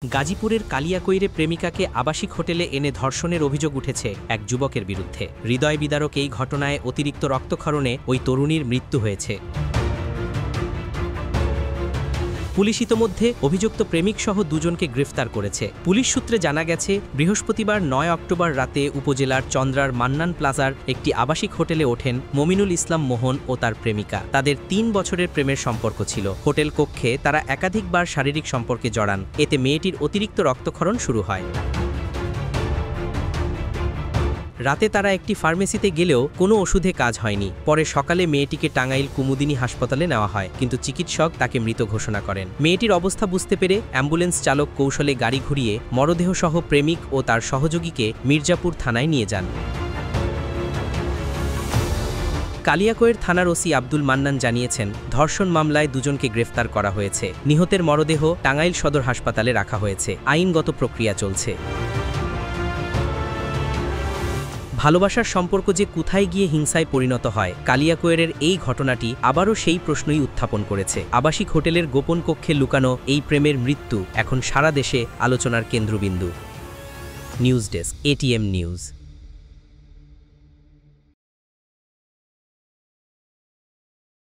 গাজীপুরের কালিয়াকৈরে প্রেমিকাকে আবাসিক হোটেলে এনে ধর্ষণের অভিযোগ উঠেছে এক যুবকের বিরুদ্ধে। হৃদয় বিদারক এই ঘটনায় অতিরিক্ত রক্তক্ষরণে ওই তরুণীর মৃত্যু হয়েছে। পুলিশ ইতোমধ্যে অভিযুক্ত প্রেমিকসহ দুজনকে গ্রেফতার করেছে। পুলিশ সূত্রে জানা গেছে, বৃহস্পতিবার ৯ অক্টোবর রাতে উপজেলার চন্দ্রার মান্নান প্লাজার একটি আবাসিক হোটেলে ওঠেন মমিনুল ইসলাম মোহন ও তার প্রেমিকা। তাদের ৩ বছরের প্রেমের সম্পর্ক ছিল। হোটেল কক্ষে তারা একাধিকবার শারীরিক সম্পর্কে জড়ান। এতে মেয়েটির অতিরিক্ত রক্তক্ষরণ শুরু হয়। রাতে তারা একটি ফার্মেসিতে গেলেও কোনো ওষুধে কাজ হয়নি। পরে সকালে মেয়েটিকে টাঙ্গাইল কুমুদিনী হাসপাতালে নেওয়া হয়, কিন্তু চিকিৎসক তাকে মৃত ঘোষণা করেন। মেয়েটির অবস্থা বুঝতে পেরে অ্যাম্বুলেন্স চালক কৌশলে গাড়ি ঘুরিয়ে মরদেহসহ প্রেমিক ও তার সহযোগীকে মির্জাপুর থানায় নিয়ে যান। কালিয়াকৈর থানার ওসি আব্দুল মান্নান জানিয়েছেন, ধর্ষণ মামলায় দুজনকে গ্রেফতার করা হয়েছে। নিহতের মরদেহ টাঙ্গাইল সদর হাসপাতালে রাখা হয়েছে। আইনগত প্রক্রিয়া চলছে। ভালোবাসার সম্পর্ক যে কোথায় গিয়ে হিংসায় পরিণত হয়, কালিয়াকৈরের এই ঘটনাটি আবারও সেই প্রশ্নই উত্থাপন করেছে। আবাসিক হোটেলের গোপন কক্ষে লুকানো এই প্রেমের মৃত্যু এখন সারা দেশে আলোচনার কেন্দ্রবিন্দু। News desk, ATM news.